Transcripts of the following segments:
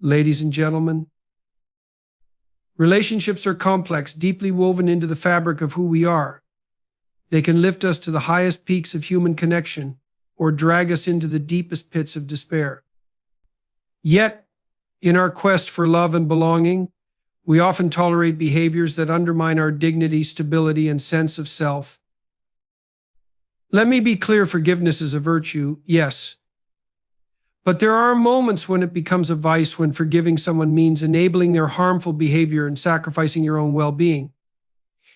Ladies and gentlemen, relationships are complex, deeply woven into the fabric of who we are. They can lift us to the highest peaks of human connection or drag us into the deepest pits of despair. Yet, in our quest for love and belonging, we often tolerate behaviors that undermine our dignity, stability, and sense of self. Let me be clear, forgiveness is a virtue, yes. But there are moments when it becomes a vice, when forgiving someone means enabling their harmful behavior and sacrificing your own well-being.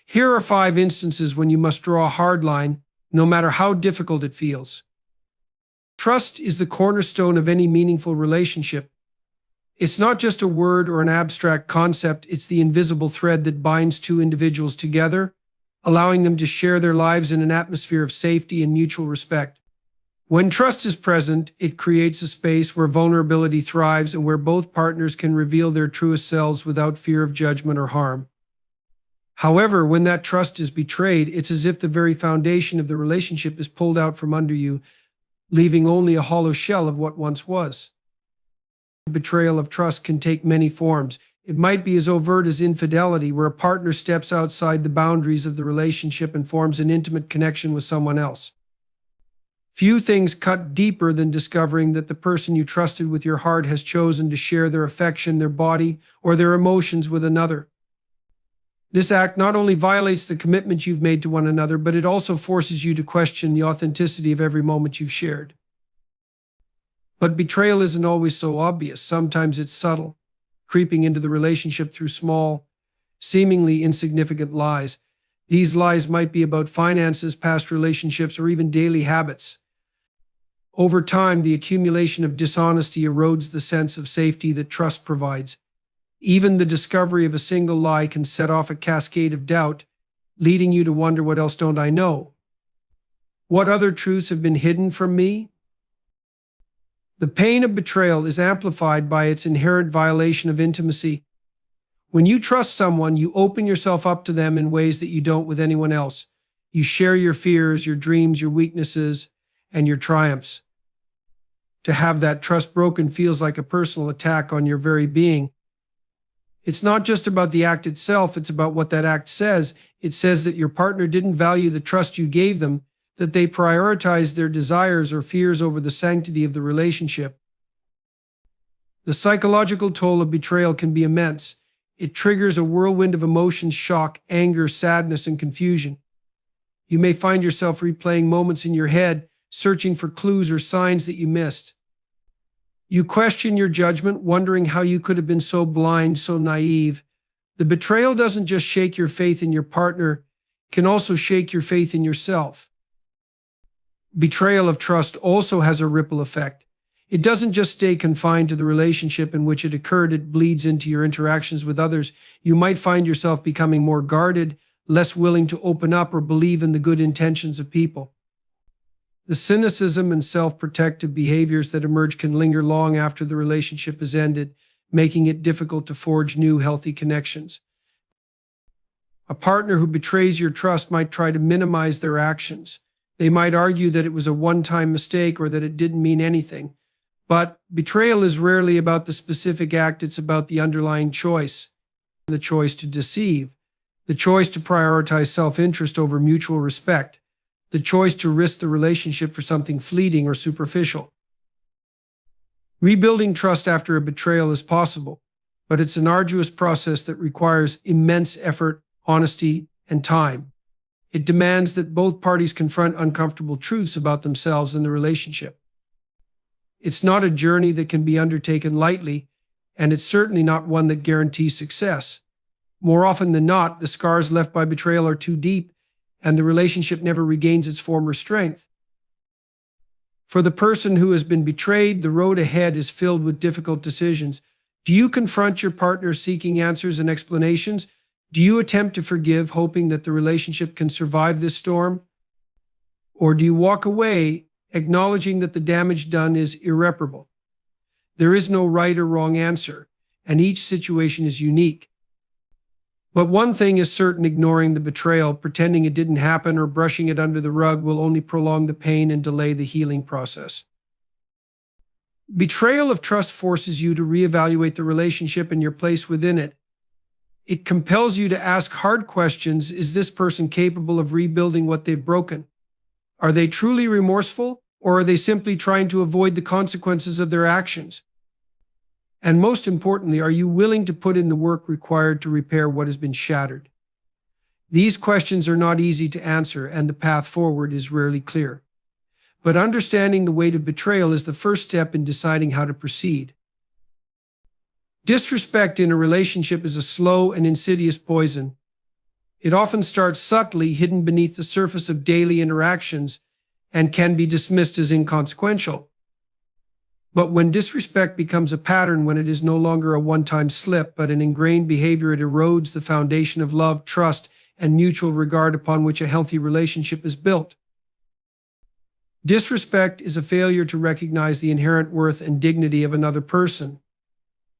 Here are 5 instances when you must draw a hard line, no matter how difficult it feels. Trust is the cornerstone of any meaningful relationship. It's not just a word or an abstract concept, it's the invisible thread that binds 2 individuals together, allowing them to share their lives in an atmosphere of safety and mutual respect. When trust is present, it creates a space where vulnerability thrives and where both partners can reveal their truest selves without fear of judgment or harm. However, when that trust is betrayed, it's as if the very foundation of the relationship is pulled out from under you, leaving only a hollow shell of what once was. Betrayal of trust can take many forms. It might be as overt as infidelity, where a partner steps outside the boundaries of the relationship and forms an intimate connection with someone else. Few things cut deeper than discovering that the person you trusted with your heart has chosen to share their affection, their body, or their emotions with another. This act not only violates the commitment you've made to one another, but it also forces you to question the authenticity of every moment you've shared. But betrayal isn't always so obvious. Sometimes it's subtle, creeping into the relationship through small, seemingly insignificant lies. These lies might be about finances, past relationships, or even daily habits. Over time, the accumulation of dishonesty erodes the sense of safety that trust provides. Even the discovery of a single lie can set off a cascade of doubt, leading you to wonder, what else don't I know? What other truths have been hidden from me? The pain of betrayal is amplified by its inherent violation of intimacy. When you trust someone, you open yourself up to them in ways that you don't with anyone else. You share your fears, your dreams, your weaknesses, and your triumphs. To have that trust broken feels like a personal attack on your very being. It's not just about the act itself, it's about what that act says. It says that your partner didn't value the trust you gave them, that they prioritized their desires or fears over the sanctity of the relationship. The psychological toll of betrayal can be immense. It triggers a whirlwind of emotions: shock, anger, sadness, and confusion. You may find yourself replaying moments in your head, searching for clues or signs that you missed. You question your judgment, wondering how you could have been so blind, so naive. The betrayal doesn't just shake your faith in your partner, it can also shake your faith in yourself. Betrayal of trust also has a ripple effect. It doesn't just stay confined to the relationship in which it occurred, it bleeds into your interactions with others. You might find yourself becoming more guarded, less willing to open up or believe in the good intentions of people. The cynicism and self-protective behaviors that emerge can linger long after the relationship is ended, making it difficult to forge new, healthy connections. A partner who betrays your trust might try to minimize their actions. They might argue that it was a one-time mistake or that it didn't mean anything. But betrayal is rarely about the specific act, it's about the underlying choice. The choice to deceive, the choice to prioritize self-interest over mutual respect, the choice to risk the relationship for something fleeting or superficial. Rebuilding trust after a betrayal is possible, but it's an arduous process that requires immense effort, honesty, and time. It demands that both parties confront uncomfortable truths about themselves and the relationship. It's not a journey that can be undertaken lightly, and it's certainly not one that guarantees success. More often than not, the scars left by betrayal are too deep, and the relationship never regains its former strength. For the person who has been betrayed, the road ahead is filled with difficult decisions. Do you confront your partner seeking answers and explanations? Do you attempt to forgive, hoping that the relationship can survive this storm? Or do you walk away, acknowledging that the damage done is irreparable? There is no right or wrong answer, and each situation is unique. But one thing is certain: ignoring the betrayal, pretending it didn't happen, or brushing it under the rug will only prolong the pain and delay the healing process. Betrayal of trust forces you to reevaluate the relationship and your place within it. It compels you to ask hard questions. Is this person capable of rebuilding what they've broken? Are they truly remorseful, or are they simply trying to avoid the consequences of their actions? And most importantly, are you willing to put in the work required to repair what has been shattered? These questions are not easy to answer, and the path forward is rarely clear. But understanding the weight of betrayal is the first step in deciding how to proceed. Disrespect in a relationship is a slow and insidious poison. It often starts subtly, hidden beneath the surface of daily interactions, and can be dismissed as inconsequential. But when disrespect becomes a pattern, when it is no longer a one-time slip, but an ingrained behavior, it erodes the foundation of love, trust, and mutual regard upon which a healthy relationship is built. Disrespect is a failure to recognize the inherent worth and dignity of another person.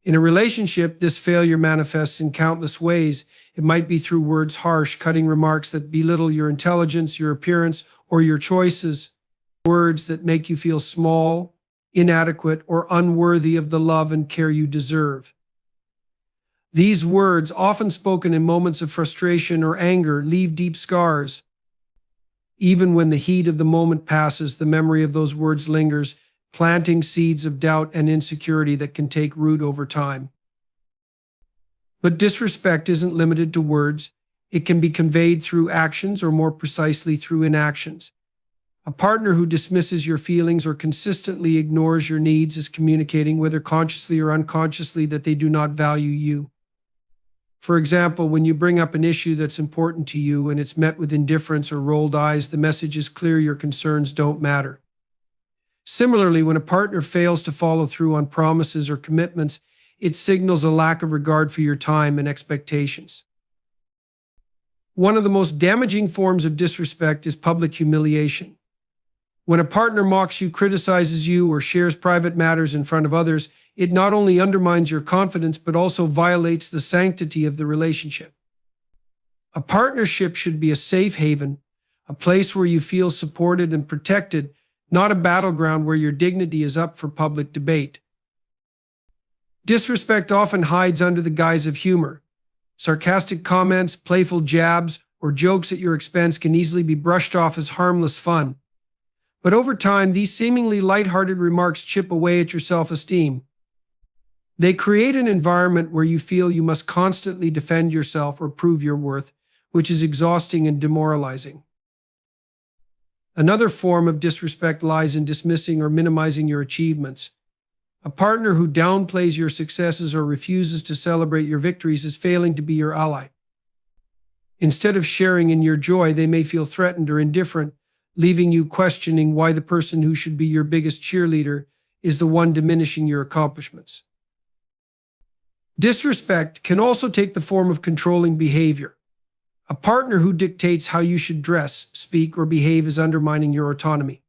In a relationship, this failure manifests in countless ways. It might be through words, harsh, cutting remarks that belittle your intelligence, your appearance, or your choices. Words that make you feel small, inadequate, or unworthy of the love and care you deserve. These words, often spoken in moments of frustration or anger, leave deep scars. Even when the heat of the moment passes, the memory of those words lingers, planting seeds of doubt and insecurity that can take root over time. But disrespect isn't limited to words. It can be conveyed through actions, or more precisely through inactions. A partner who dismisses your feelings or consistently ignores your needs is communicating, whether consciously or unconsciously, that they do not value you. For example, when you bring up an issue that's important to you and it's met with indifference or rolled eyes, the message is clear: your concerns don't matter. Similarly, when a partner fails to follow through on promises or commitments, it signals a lack of regard for your time and expectations. One of the most damaging forms of disrespect is public humiliation. When a partner mocks you, criticizes you, or shares private matters in front of others, it not only undermines your confidence, but also violates the sanctity of the relationship. A partnership should be a safe haven, a place where you feel supported and protected, not a battleground where your dignity is up for public debate. Disrespect often hides under the guise of humor. Sarcastic comments, playful jabs, or jokes at your expense can easily be brushed off as harmless fun. But over time, these seemingly lighthearted remarks chip away at your self-esteem. They create an environment where you feel you must constantly defend yourself or prove your worth, which is exhausting and demoralizing. Another form of disrespect lies in dismissing or minimizing your achievements. A partner who downplays your successes or refuses to celebrate your victories is failing to be your ally. Instead of sharing in your joy, they may feel threatened or indifferent, leaving you questioning why the person who should be your biggest cheerleader is the one diminishing your accomplishments. Disrespect can also take the form of controlling behavior. A partner who dictates how you should dress, speak, or behave is undermining your autonomy.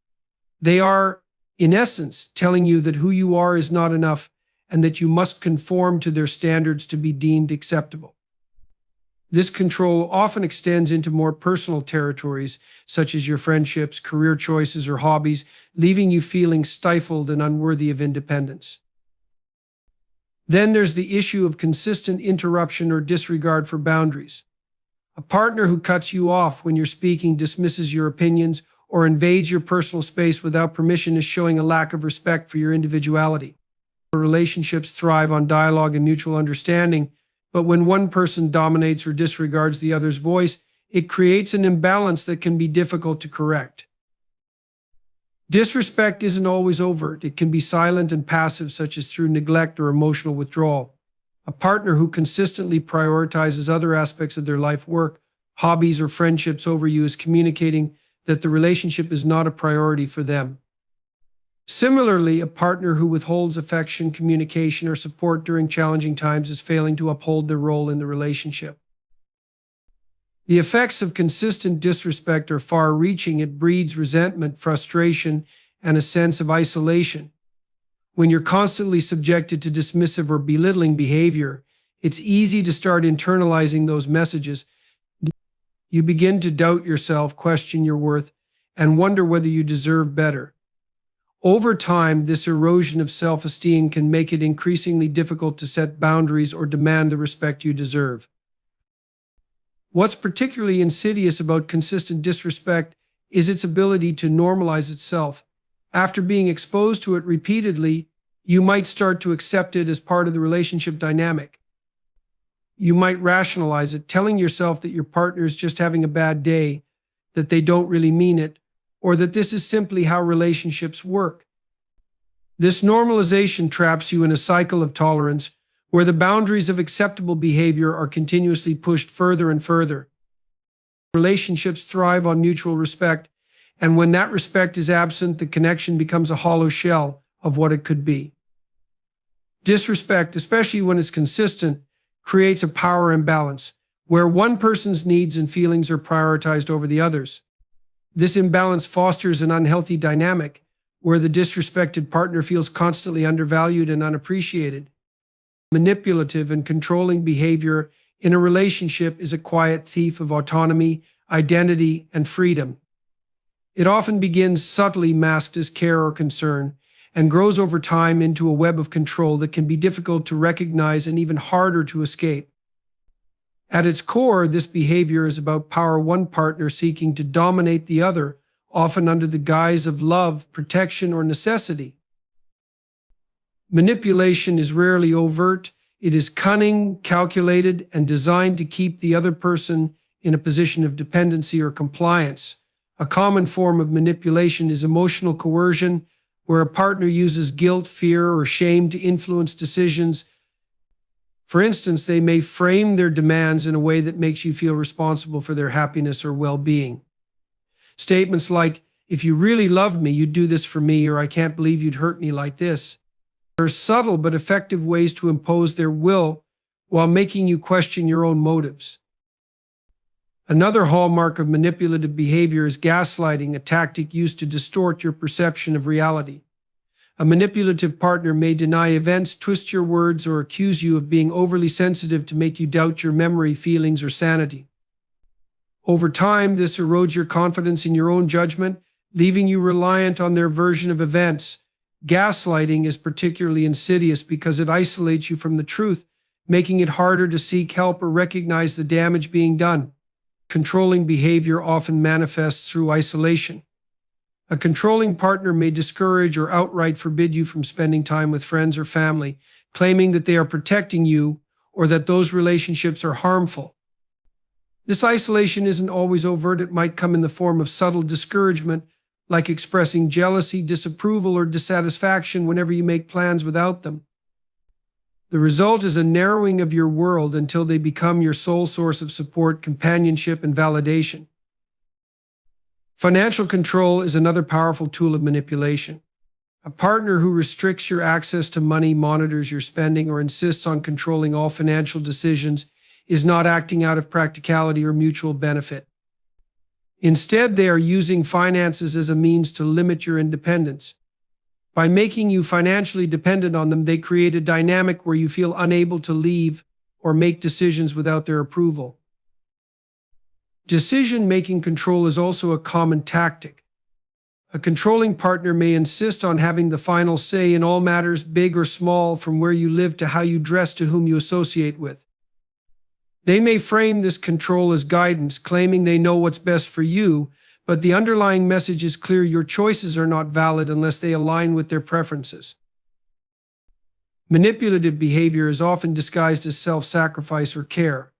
They are, in essence, telling you that who you are is not enough and that you must conform to their standards to be deemed acceptable. This control often extends into more personal territories, such as your friendships, career choices, or hobbies, leaving you feeling stifled and unworthy of independence. Then there's the issue of consistent interruption or disregard for boundaries. A partner who cuts you off when you're speaking, dismisses your opinions, or invades your personal space without permission is showing a lack of respect for your individuality. Relationships thrive on dialogue and mutual understanding, but when one person dominates or disregards the other's voice, it creates an imbalance that can be difficult to correct. Disrespect isn't always overt. It can be silent and passive, such as through neglect or emotional withdrawal. A partner who consistently prioritizes other aspects of their life, work, hobbies, or friendships over you is communicating that the relationship is not a priority for them. Similarly, a partner who withholds affection, communication, or support during challenging times is failing to uphold their role in the relationship. The effects of consistent disrespect are far-reaching. It breeds resentment, frustration, and a sense of isolation. When you're constantly subjected to dismissive or belittling behavior, it's easy to start internalizing those messages. You begin to doubt yourself, question your worth, and wonder whether you deserve better. Over time, this erosion of self-esteem can make it increasingly difficult to set boundaries or demand the respect you deserve. What's particularly insidious about consistent disrespect is its ability to normalize itself. After being exposed to it repeatedly, you might start to accept it as part of the relationship dynamic. You might rationalize it, telling yourself that your partner is just having a bad day, that they don't really mean it, or that this is simply how relationships work. This normalization traps you in a cycle of tolerance where the boundaries of acceptable behavior are continuously pushed further and further. Relationships thrive on mutual respect, and when that respect is absent, the connection becomes a hollow shell of what it could be. Disrespect, especially when it's consistent, creates a power imbalance where one person's needs and feelings are prioritized over the others. This imbalance fosters an unhealthy dynamic where the disrespected partner feels constantly undervalued and unappreciated. Manipulative and controlling behavior in a relationship is a quiet thief of autonomy, identity, and freedom. It often begins subtly masked as care or concern and grows over time into a web of control that can be difficult to recognize and even harder to escape. At its core, this behavior is about power, one partner seeking to dominate the other, often under the guise of love, protection, or necessity. Manipulation is rarely overt. It is cunning, calculated, and designed to keep the other person in a position of dependency or compliance. A common form of manipulation is emotional coercion, where a partner uses guilt, fear, or shame to influence decisions. For instance, they may frame their demands in a way that makes you feel responsible for their happiness or well-being. Statements like, "If you really loved me, you'd do this for me," or "I can't believe you'd hurt me like this," are subtle but effective ways to impose their will while making you question your own motives. Another hallmark of manipulative behavior is gaslighting, a tactic used to distort your perception of reality. A manipulative partner may deny events, twist your words, or accuse you of being overly sensitive to make you doubt your memory, feelings, or sanity. Over time, this erodes your confidence in your own judgment, leaving you reliant on their version of events. Gaslighting is particularly insidious because it isolates you from the truth, making it harder to seek help or recognize the damage being done. Controlling behavior often manifests through isolation. A controlling partner may discourage or outright forbid you from spending time with friends or family, claiming that they are protecting you or that those relationships are harmful. This isolation isn't always overt. It might come in the form of subtle discouragement, like expressing jealousy, disapproval, or dissatisfaction whenever you make plans without them. The result is a narrowing of your world until they become your sole source of support, companionship, and validation. Financial control is another powerful tool of manipulation. A partner who restricts your access to money, monitors your spending, or insists on controlling all financial decisions is not acting out of practicality or mutual benefit. Instead, they are using finances as a means to limit your independence. By making you financially dependent on them, they create a dynamic where you feel unable to leave or make decisions without their approval. Decision-making control is also a common tactic. A controlling partner may insist on having the final say in all matters, big or small, from where you live to how you dress to whom you associate with. They may frame this control as guidance, claiming they know what's best for you, but the underlying message is clear: your choices are not valid unless they align with their preferences. Manipulative behavior is often disguised as self-sacrifice or care.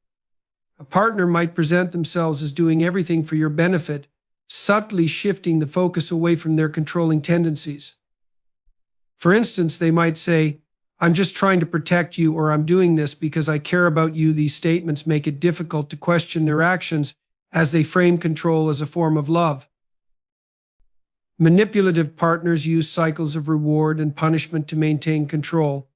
A partner might present themselves as doing everything for your benefit, subtly shifting the focus away from their controlling tendencies. For instance, they might say, "I'm just trying to protect you," or "I'm doing this because I care about you." These statements make it difficult to question their actions as they frame control as a form of love. Manipulative partners use cycles of reward and punishment to maintain control.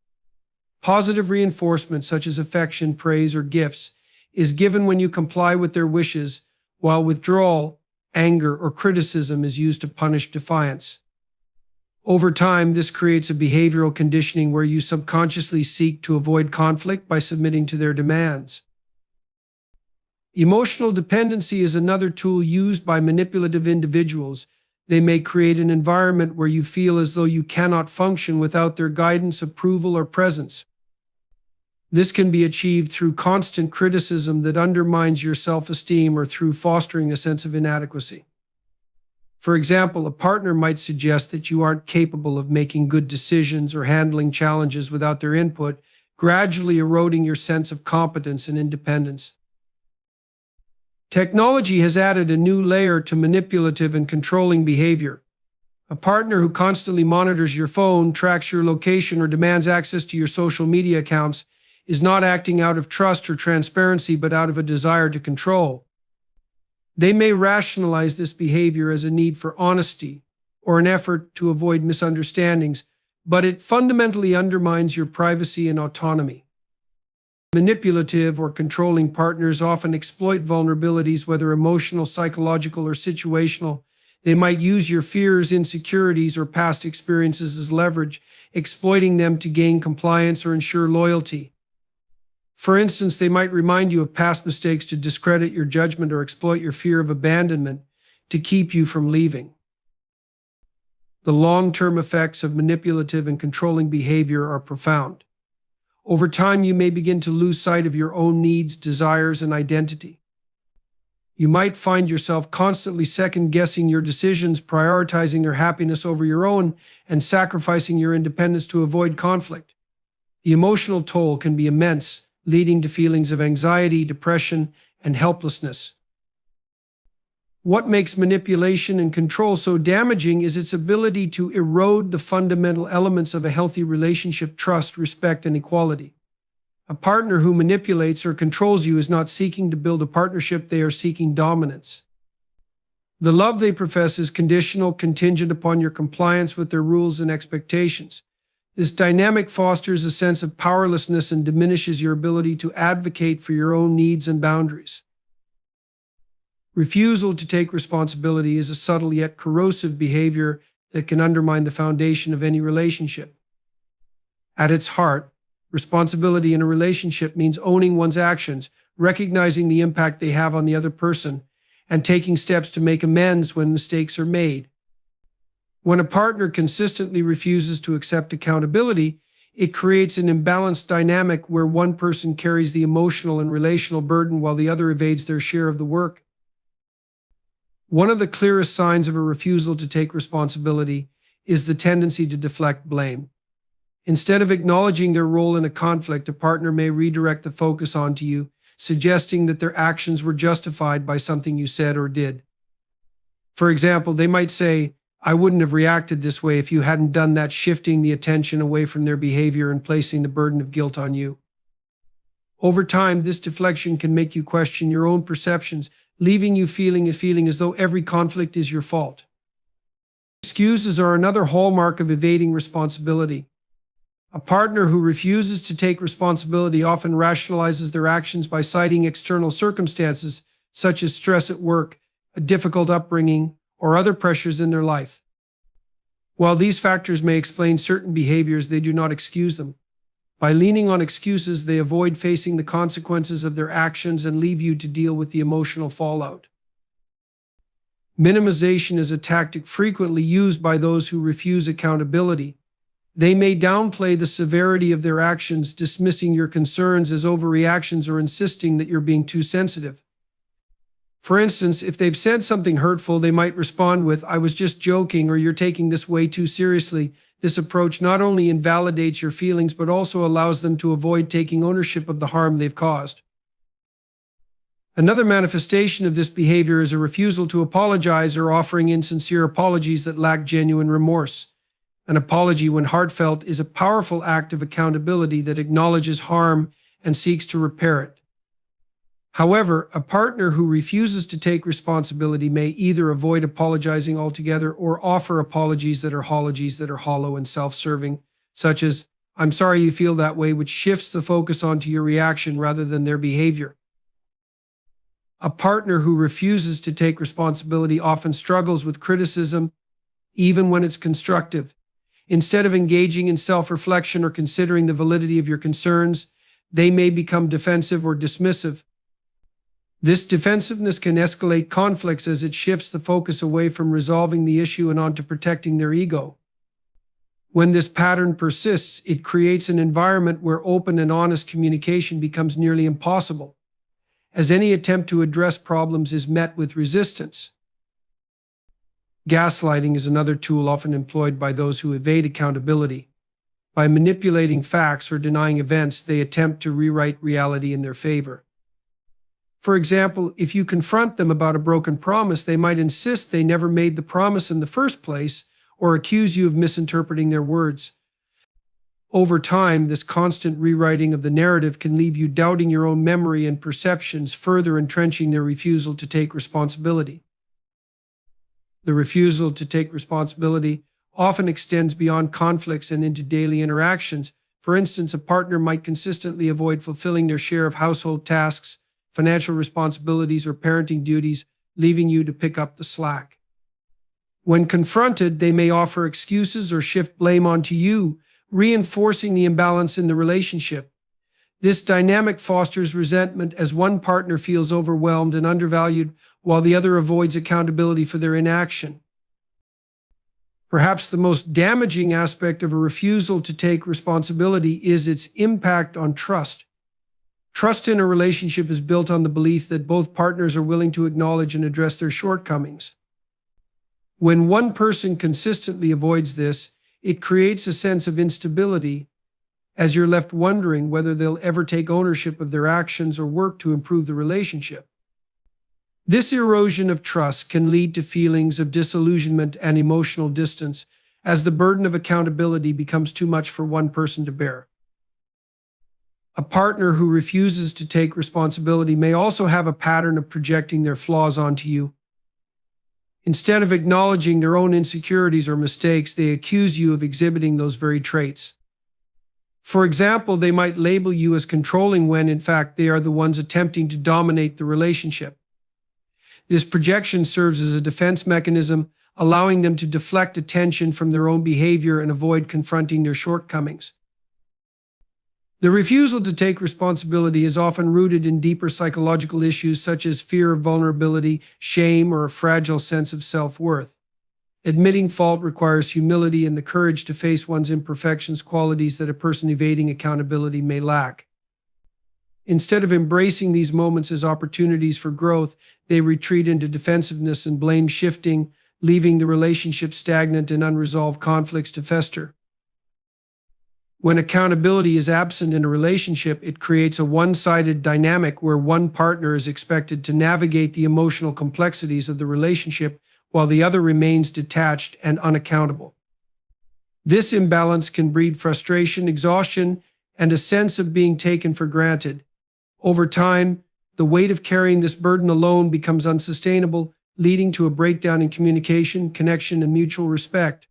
Positive reinforcement, such as affection, praise, or gifts, is given when you comply with their wishes, while withdrawal, anger, or criticism is used to punish defiance. Over time, this creates a behavioral conditioning where you subconsciously seek to avoid conflict by submitting to their demands. Emotional dependency is another tool used by manipulative individuals. They may create an environment where you feel as though you cannot function without their guidance, approval, or presence. This can be achieved through constant criticism that undermines your self-esteem or through fostering a sense of inadequacy. For example, a partner might suggest that you aren't capable of making good decisions or handling challenges without their input, gradually eroding your sense of competence and independence. Technology has added a new layer to manipulative and controlling behavior. A partner who constantly monitors your phone, tracks your location, or demands access to your social media accounts is not acting out of trust or transparency, but out of a desire to control. They may rationalize this behavior as a need for honesty or an effort to avoid misunderstandings, but it fundamentally undermines your privacy and autonomy. Manipulative or controlling partners often exploit vulnerabilities, whether emotional, psychological, or situational. They might use your fears, insecurities, or past experiences as leverage, exploiting them to gain compliance or ensure loyalty. For instance, they might remind you of past mistakes to discredit your judgment or exploit your fear of abandonment to keep you from leaving. The long-term effects of manipulative and controlling behavior are profound. Over time, you may begin to lose sight of your own needs, desires, and identity. You might find yourself constantly second-guessing your decisions, prioritizing your happiness over your own, and sacrificing your independence to avoid conflict. The emotional toll can be immense, leading to feelings of anxiety, depression, and helplessness. What makes manipulation and control so damaging is its ability to erode the fundamental elements of a healthy relationship: trust, respect, and equality. A partner who manipulates or controls you is not seeking to build a partnership; they are seeking dominance. The love they profess is conditional, contingent upon your compliance with their rules and expectations. This dynamic fosters a sense of powerlessness and diminishes your ability to advocate for your own needs and boundaries. Refusal to take responsibility is a subtle yet corrosive behavior that can undermine the foundation of any relationship. At its heart, responsibility in a relationship means owning one's actions, recognizing the impact they have on the other person, and taking steps to make amends when mistakes are made. When a partner consistently refuses to accept accountability, it creates an imbalanced dynamic where one person carries the emotional and relational burden while the other evades their share of the work. One of the clearest signs of a refusal to take responsibility is the tendency to deflect blame. Instead of acknowledging their role in a conflict, a partner may redirect the focus onto you, suggesting that their actions were justified by something you said or did. For example, they might say, "I wouldn't have reacted this way if you hadn't done that," shifting the attention away from their behavior and placing the burden of guilt on you. Over time, this deflection can make you question your own perceptions, leaving you feeling as though every conflict is your fault. Excuses are another hallmark of evading responsibility. A partner who refuses to take responsibility often rationalizes their actions by citing external circumstances, such as stress at work, a difficult upbringing, or other pressures in their life. While these factors may explain certain behaviors, they do not excuse them. By leaning on excuses, they avoid facing the consequences of their actions and leave you to deal with the emotional fallout. Minimization is a tactic frequently used by those who refuse accountability. They may downplay the severity of their actions, dismissing your concerns as overreactions or insisting that you're being too sensitive. For instance, if they've said something hurtful, they might respond with, "I was just joking," or "You're taking this way too seriously." This approach not only invalidates your feelings, but also allows them to avoid taking ownership of the harm they've caused. Another manifestation of this behavior is a refusal to apologize or offering insincere apologies that lack genuine remorse. An apology, when heartfelt, is a powerful act of accountability that acknowledges harm and seeks to repair it. However, a partner who refuses to take responsibility may either avoid apologizing altogether or offer apologies that are hollow and self-serving, such as, "I'm sorry you feel that way," which shifts the focus onto your reaction rather than their behavior. A partner who refuses to take responsibility often struggles with criticism, even when it's constructive. Instead of engaging in self-reflection or considering the validity of your concerns, they may become defensive or dismissive. This defensiveness can escalate conflicts as it shifts the focus away from resolving the issue and onto protecting their ego. When this pattern persists, it creates an environment where open and honest communication becomes nearly impossible, as any attempt to address problems is met with resistance. Gaslighting is another tool often employed by those who evade accountability. By manipulating facts or denying events, they attempt to rewrite reality in their favor. For example, if you confront them about a broken promise, they might insist they never made the promise in the first place or accuse you of misinterpreting their words. Over time, this constant rewriting of the narrative can leave you doubting your own memory and perceptions, further entrenching their refusal to take responsibility. The refusal to take responsibility often extends beyond conflicts and into daily interactions. For instance, a partner might consistently avoid fulfilling their share of household tasks, financial responsibilities, or parenting duties, leaving you to pick up the slack. When confronted, they may offer excuses or shift blame onto you, reinforcing the imbalance in the relationship. This dynamic fosters resentment as one partner feels overwhelmed and undervalued, while the other avoids accountability for their inaction. Perhaps the most damaging aspect of a refusal to take responsibility is its impact on trust. Trust in a relationship is built on the belief that both partners are willing to acknowledge and address their shortcomings. When one person consistently avoids this, it creates a sense of instability, as you're left wondering whether they'll ever take ownership of their actions or work to improve the relationship. This erosion of trust can lead to feelings of disillusionment and emotional distance, as the burden of accountability becomes too much for one person to bear. A partner who refuses to take responsibility may also have a pattern of projecting their flaws onto you. Instead of acknowledging their own insecurities or mistakes, they accuse you of exhibiting those very traits. For example, they might label you as controlling when, in fact, they are the ones attempting to dominate the relationship. This projection serves as a defense mechanism, allowing them to deflect attention from their own behavior and avoid confronting their shortcomings. The refusal to take responsibility is often rooted in deeper psychological issues such as fear of vulnerability, shame, or a fragile sense of self-worth. Admitting fault requires humility and the courage to face one's imperfections, qualities that a person evading accountability may lack. Instead of embracing these moments as opportunities for growth, they retreat into defensiveness and blame shifting, leaving the relationship stagnant and unresolved conflicts to fester. When accountability is absent in a relationship, it creates a one-sided dynamic where one partner is expected to navigate the emotional complexities of the relationship while the other remains detached and unaccountable. This imbalance can breed frustration, exhaustion, and a sense of being taken for granted. Over time, the weight of carrying this burden alone becomes unsustainable, leading to a breakdown in communication, connection, and mutual respect.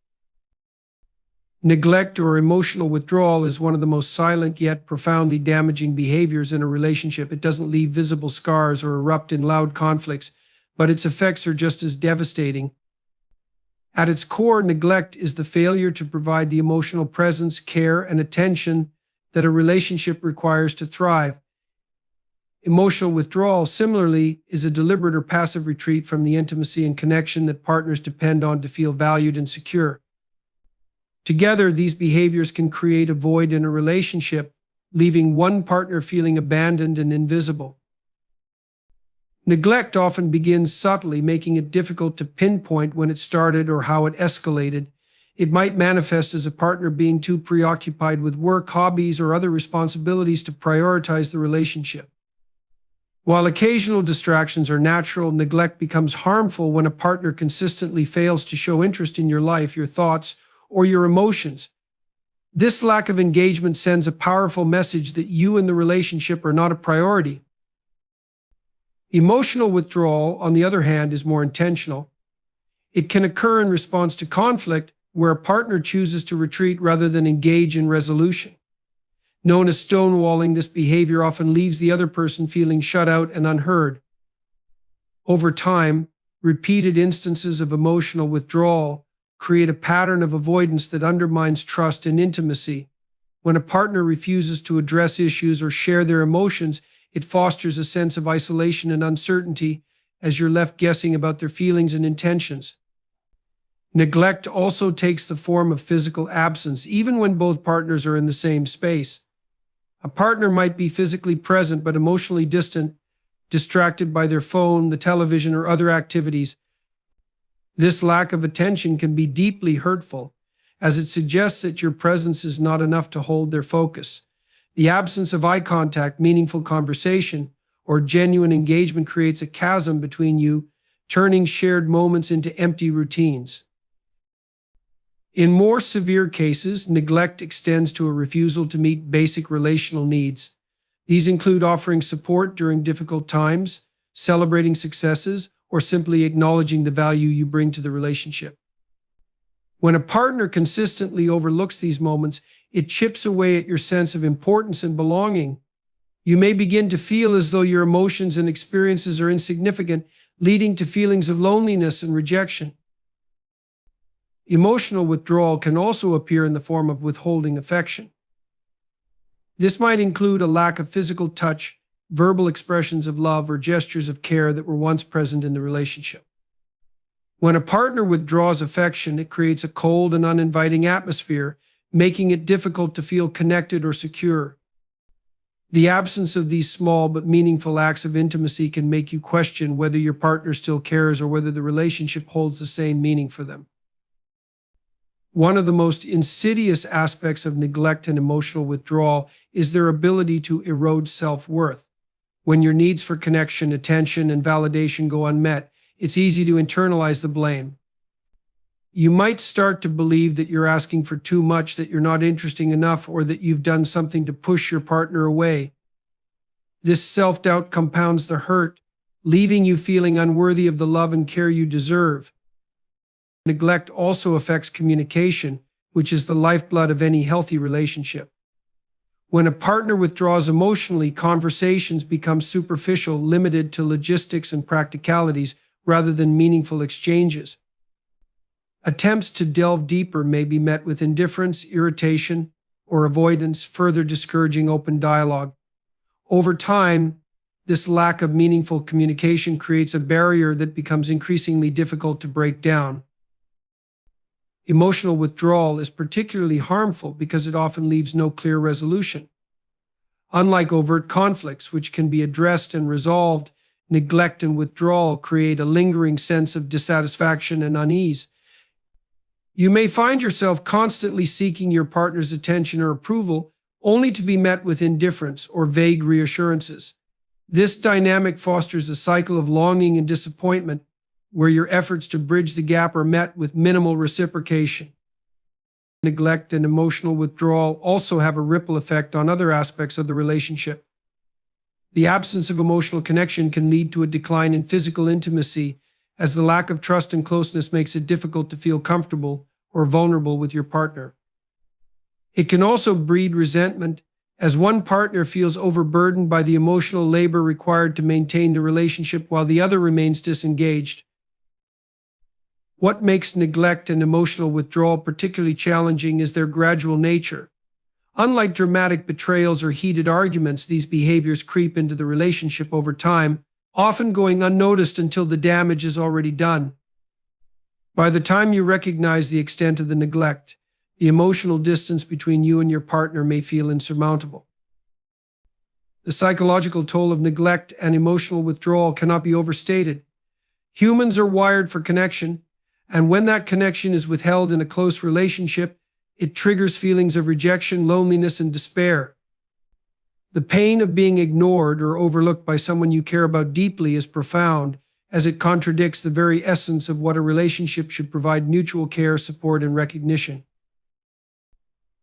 Neglect or emotional withdrawal is one of the most silent yet profoundly damaging behaviors in a relationship. It doesn't leave visible scars or erupt in loud conflicts, but its effects are just as devastating. At its core, neglect is the failure to provide the emotional presence, care, and attention that a relationship requires to thrive. Emotional withdrawal, similarly, is a deliberate or passive retreat from the intimacy and connection that partners depend on to feel valued and secure. Together, these behaviors can create a void in a relationship, leaving one partner feeling abandoned and invisible. Neglect often begins subtly, making it difficult to pinpoint when it started or how it escalated. It might manifest as a partner being too preoccupied with work, hobbies, or other responsibilities to prioritize the relationship. While occasional distractions are natural, neglect becomes harmful when a partner consistently fails to show interest in your life, your thoughts, or your emotions. This lack of engagement sends a powerful message that you and the relationship are not a priority. Emotional withdrawal, on the other hand, is more intentional. It can occur in response to conflict, where a partner chooses to retreat rather than engage in resolution. Known as stonewalling, this behavior often leaves the other person feeling shut out and unheard. Over time, repeated instances of emotional withdrawal create a pattern of avoidance that undermines trust and intimacy. When a partner refuses to address issues or share their emotions, it fosters a sense of isolation and uncertainty as you're left guessing about their feelings and intentions. Neglect also takes the form of physical absence, even when both partners are in the same space. A partner might be physically present but emotionally distant, distracted by their phone, the television, or other activities. This lack of attention can be deeply hurtful, as it suggests that your presence is not enough to hold their focus. The absence of eye contact, meaningful conversation, or genuine engagement creates a chasm between you, turning shared moments into empty routines. In more severe cases, neglect extends to a refusal to meet basic relational needs. These include offering support during difficult times, celebrating successes, or simply acknowledging the value you bring to the relationship. When a partner consistently overlooks these moments, it chips away at your sense of importance and belonging. You may begin to feel as though your emotions and experiences are insignificant, leading to feelings of loneliness and rejection. Emotional withdrawal can also appear in the form of withholding affection. This might include a lack of physical touch, verbal expressions of love, or gestures of care that were once present in the relationship. When a partner withdraws affection, it creates a cold and uninviting atmosphere, making it difficult to feel connected or secure. The absence of these small but meaningful acts of intimacy can make you question whether your partner still cares or whether the relationship holds the same meaning for them. One of the most insidious aspects of neglect and emotional withdrawal is their ability to erode self-worth. When your needs for connection, attention, and validation go unmet, it's easy to internalize the blame. You might start to believe that you're asking for too much, that you're not interesting enough, or that you've done something to push your partner away. This self-doubt compounds the hurt, leaving you feeling unworthy of the love and care you deserve. Neglect also affects communication, which is the lifeblood of any healthy relationship. When a partner withdraws emotionally, conversations become superficial, limited to logistics and practicalities rather than meaningful exchanges. Attempts to delve deeper may be met with indifference, irritation, or avoidance, further discouraging open dialogue. Over time, this lack of meaningful communication creates a barrier that becomes increasingly difficult to break down. Emotional withdrawal is particularly harmful because it often leaves no clear resolution. Unlike overt conflicts, which can be addressed and resolved, neglect and withdrawal create a lingering sense of dissatisfaction and unease. You may find yourself constantly seeking your partner's attention or approval, only to be met with indifference or vague reassurances. This dynamic fosters a cycle of longing and disappointment, where your efforts to bridge the gap are met with minimal reciprocation. Neglect and emotional withdrawal also have a ripple effect on other aspects of the relationship. The absence of emotional connection can lead to a decline in physical intimacy, as the lack of trust and closeness makes it difficult to feel comfortable or vulnerable with your partner. It can also breed resentment, as one partner feels overburdened by the emotional labor required to maintain the relationship while the other remains disengaged. What makes neglect and emotional withdrawal particularly challenging is their gradual nature. Unlike dramatic betrayals or heated arguments, these behaviors creep into the relationship over time, often going unnoticed until the damage is already done. By the time you recognize the extent of the neglect, the emotional distance between you and your partner may feel insurmountable. The psychological toll of neglect and emotional withdrawal cannot be overstated. Humans are wired for connection, and when that connection is withheld in a close relationship, it triggers feelings of rejection, loneliness, and despair. The pain of being ignored or overlooked by someone you care about deeply is profound, as it contradicts the very essence of what a relationship should provide: mutual care, support, and recognition.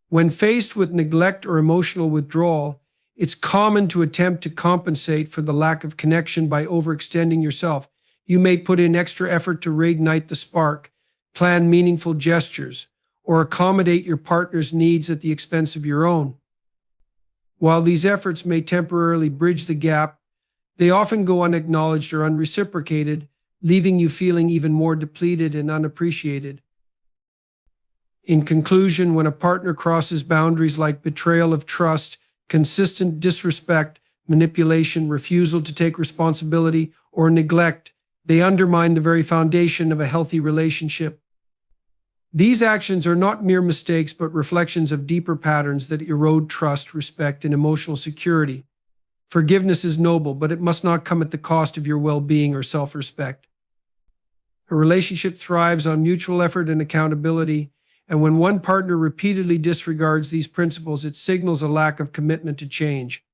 When faced with neglect or emotional withdrawal, it's common to attempt to compensate for the lack of connection by overextending yourself. You may put in extra effort to reignite the spark, plan meaningful gestures, or accommodate your partner's needs at the expense of your own. While these efforts may temporarily bridge the gap, they often go unacknowledged or unreciprocated, leaving you feeling even more depleted and unappreciated. In conclusion, when a partner crosses boundaries like betrayal of trust, consistent disrespect, manipulation, refusal to take responsibility, or neglect, they undermine the very foundation of a healthy relationship. These actions are not mere mistakes, but reflections of deeper patterns that erode trust, respect, and emotional security. Forgiveness is noble, but it must not come at the cost of your well-being or self-respect. A relationship thrives on mutual effort and accountability, and when one partner repeatedly disregards these principles, it signals a lack of commitment to change.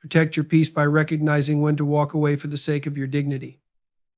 Protect your peace by recognizing when to walk away for the sake of your dignity.